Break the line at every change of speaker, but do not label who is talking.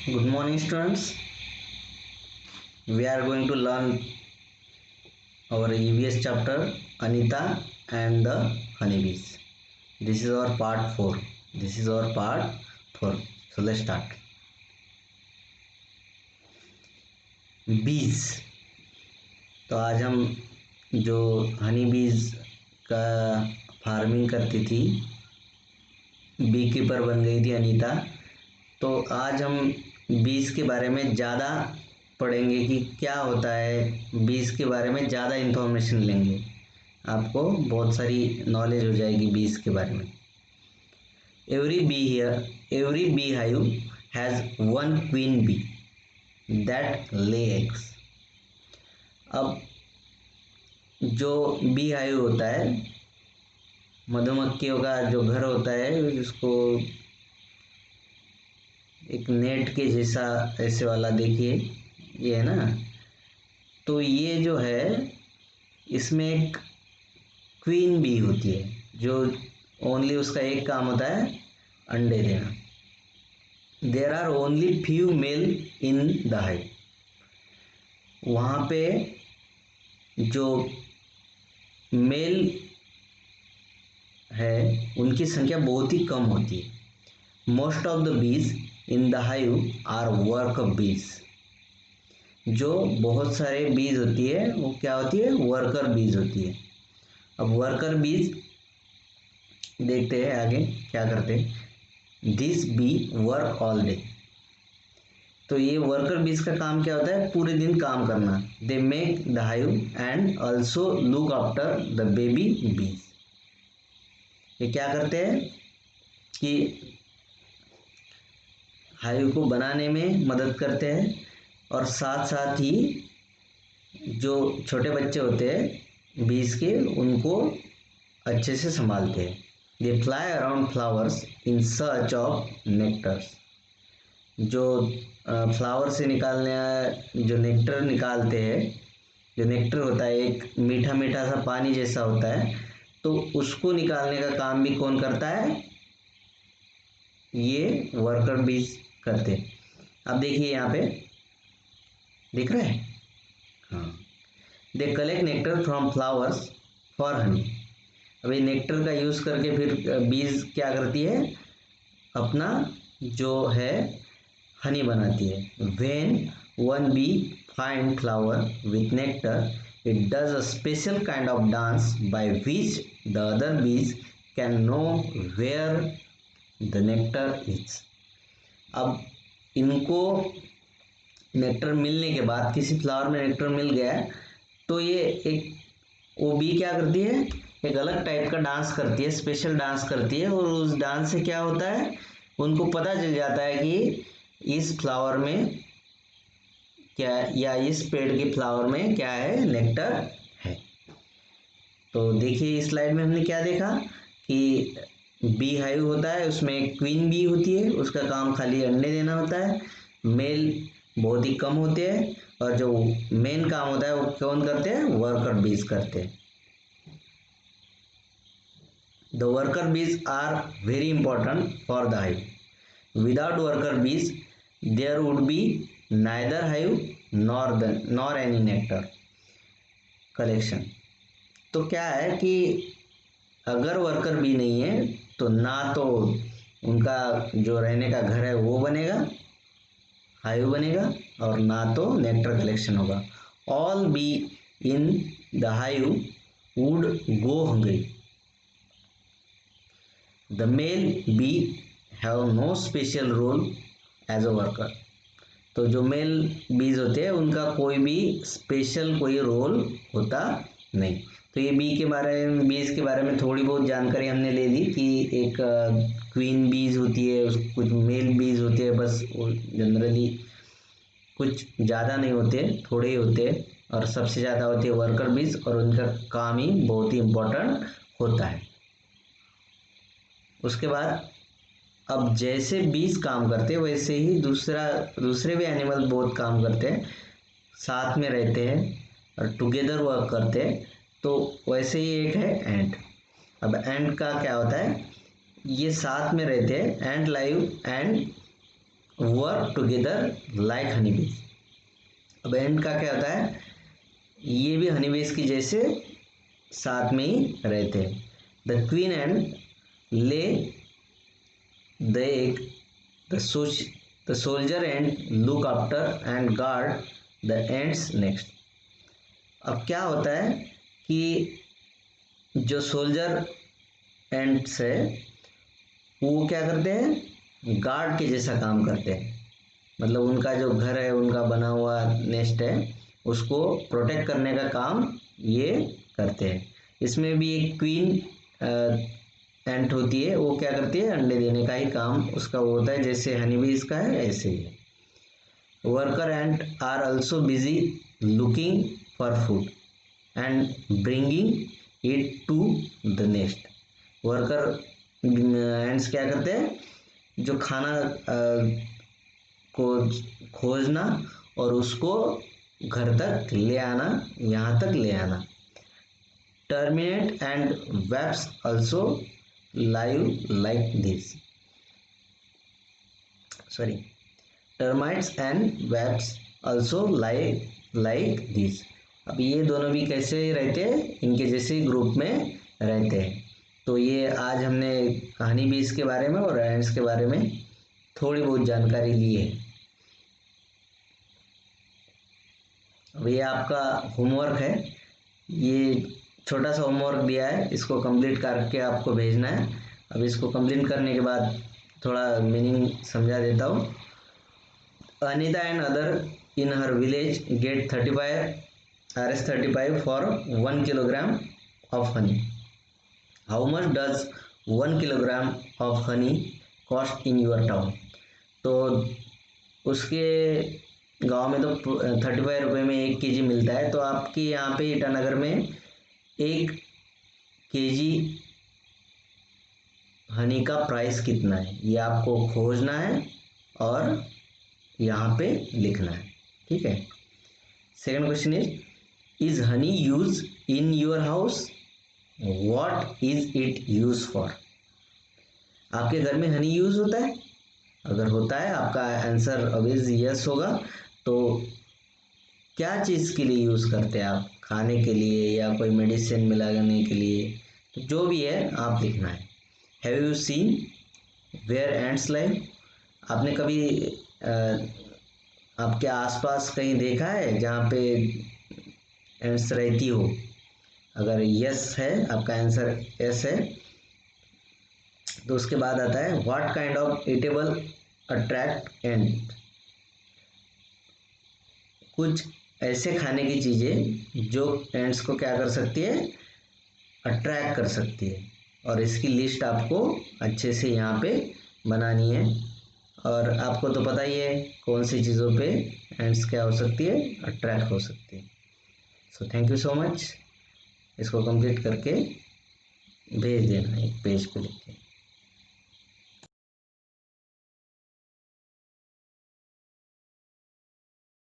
Good morning, students. We are going to learn our EVS chapter Anita and the honeybees. This is our part 4. This is our part 4. So let's start. Bees. तो आज हम जो हनी बीज का farming करती थी, bee keeper बन गई थी अनीता। तो आज हम बीज के बारे में ज़्यादा पढ़ेंगे कि क्या होता है, बीज के बारे में ज़्यादा इन्फॉर्मेशन लेंगे, आपको बहुत सारी नॉलेज हो जाएगी बीज के बारे में। Every bee hive has one queen bee that lay eggs. अब जो बी हाइव होता है, मधुमक्खियों का जो घर होता है, जिसको एक नेट के जैसा ऐसे वाला देखिए, ये है ना। तो ये जो है, इसमें एक क्वीन बी होती है जो ओनली उसका एक काम होता है अंडे देना। There are only few male in the hive. वहाँ पे जो मेल है उनकी संख्या बहुत ही कम होती है। Most of the bees in the hive are worker bees. जो बहुत सारे बीज होती है वो क्या होती है, वर्कर बीज होती है। अब वर्कर बीज देखते हैं आगे क्या करते हैं। This bee work all day. तो ये वर्कर बीज का काम क्या होता है, पूरे दिन काम करना। They make the hive and also look after the baby बीज। ये क्या करते हैं कि हाइव को बनाने में मदद करते हैं और साथ साथ ही जो छोटे बच्चे होते हैं बीज के, उनको अच्छे से संभालते हैं। They fly around flowers in search of nectars. जो फ्लावर से निकालने जो नेक्टर निकालते हैं, जो नेक्टर होता है एक मीठा मीठा सा पानी जैसा होता है, तो उसको निकालने का काम भी कौन करता है, ये वर्कर बीज करते हैं। अब देखिए यहाँ पे दिख रहा है, हाँ। They collect nectar from flowers for Honey. अभी नेक्टर का यूज़ करके फिर बीज क्या करती है, अपना जो है हनी बनाती है। When one bee find flower with nectar, it does a special kind of dance by which the other bees can know where the nectar is. अब इनको नेक्टर मिलने के बाद, किसी फ्लावर में नेक्टर मिल गया तो ये एक वो बी क्या करती है, एक अलग टाइप का डांस करती है, स्पेशल डांस करती है। और उस डांस से क्या होता है, उनको पता चल जाता है कि इस फ्लावर में क्या, या इस पेड़ के फ्लावर में क्या है, नेक्टर है। तो देखिए इस स्लाइड में हमने क्या देखा कि बी हाइव होता है, उसमें एक क्वीन बी होती है, उसका काम खाली अंडे देना होता है। मेल बहुत ही कम होते हैं और जो मेन काम होता है वो कौन करते हैं, वर्कर बीज करते हैं। The worker bees are very important for the hive. Without worker bees there would be neither hive nor any nectar collection. तो क्या है कि अगर वर्कर बी नहीं है तो ना तो उनका जो रहने का घर है वो बनेगा, हाइव बनेगा, और ना तो नेक्टर कलेक्शन होगा। All bee in the hive would go hungry. The male bee have no special role as a worker. तो जो मेल बीज होते हैं उनका कोई भी स्पेशल कोई रोल होता नहीं। तो ये बीज के बारे में थोड़ी बहुत जानकारी हमने ले ली कि एक क्वीन बीज होती है, कुछ मेल बीज होते हैं, बस जनरली कुछ ज़्यादा नहीं होते, थोड़े ही होते हैं, और सबसे ज़्यादा होती है वर्कर बीज, और उनका काम ही बहुत ही इम्पोर्टेंट होता है। उसके बाद अब जैसे बीज काम करते हैं वैसे ही दूसरे भी एनिमल बहुत काम करते हैं, साथ में रहते हैं और टुगेदर वर्क करते हैं। तो वैसे ही एक है एंट। अब एंट का क्या होता है, ये साथ में रहते हैं, ant live and work together like honey bees. अब एंड का क्या होता है, ये भी हनी बीज की जैसे साथ में ही रहते हैं। द क्वीन एंड ले the egg, the soldier and look after and guard the ends next. अब क्या होता है कि जो सोल्जर एंड्स है वो क्या करते हैं, गार्ड के जैसा काम करते हैं। मतलब उनका जो घर है, उनका बना हुआ नेस्ट है, उसको प्रोटेक्ट करने का काम ये करते हैं। इसमें भी एक क्वीन एंट होती है, वो क्या करती है, अंडे देने का ही काम उसका वो होता है, जैसे हनी बीज का है ऐसे ही है। Worker ant are also busy looking for food and bringing it to the nest. Worker ants क्या करते हैं, जो खाना को खोजना और उसको घर तक ले आना, यहाँ तक ले आना। Terminate and webs also live like this, sorry, termites and webs also like this. अब ये दोनों भी कैसे रहते हैं, इनके जैसे ग्रुप में रहते हैं। तो ये आज हमने हनी बीज के बारे में और एंड्स के बारे में थोड़ी बहुत जानकारी ली है। अब ये आपका होमवर्क है, ये छोटा सा होमवर्क दिया है, इसको कंप्लीट करके आपको भेजना है। अब इसको कंप्लीट करने के बाद थोड़ा मीनिंग समझा देता हूँ। Anita and other in her village get 35 RS-35 for 1 kilogram of honey. How much does 1 kilogram of honey cost in your town. तो उसके गांव में तो 35 रुपये में 1 केजी मिलता है, तो आपके यहाँ पे ईटानगर में 1 केजी हनी का प्राइस कितना है, ये आपको खोजना है और यहाँ पे लिखना है, ठीक है। Second question is Honey use in your house, what is it use for. आपके घर में हनी यूज होता है, अगर होता है आपका आंसर ऑब्वियसली यस होगा। तो क्या चीज़ के लिए यूज़ करते हैं आप, खाने के लिए या कोई मेडिसिन मिलाने के लिए, तो जो भी है आप लिखना है। Have you seen where ants live. आपने कभी आपके आसपास कहीं देखा है जहाँ पे एंड्स रहती हो। अगर यस है, आपका आंसर यस है, तो उसके बाद आता है what kind of eatable attract and. कुछ ऐसे खाने की चीज़ें जो एंड्स को क्या कर सकती है, अट्रैक्ट कर सकती है, और इसकी लिस्ट आपको अच्छे से यहाँ पे बनानी है। और आपको तो पता ही है कौन सी चीज़ों पे एंड्स क्या हो सकती है, अट्रैक्ट हो सकती है। So thank you so much, इसको कंप्लीट करके भेज देना एक पेज पे लिख के।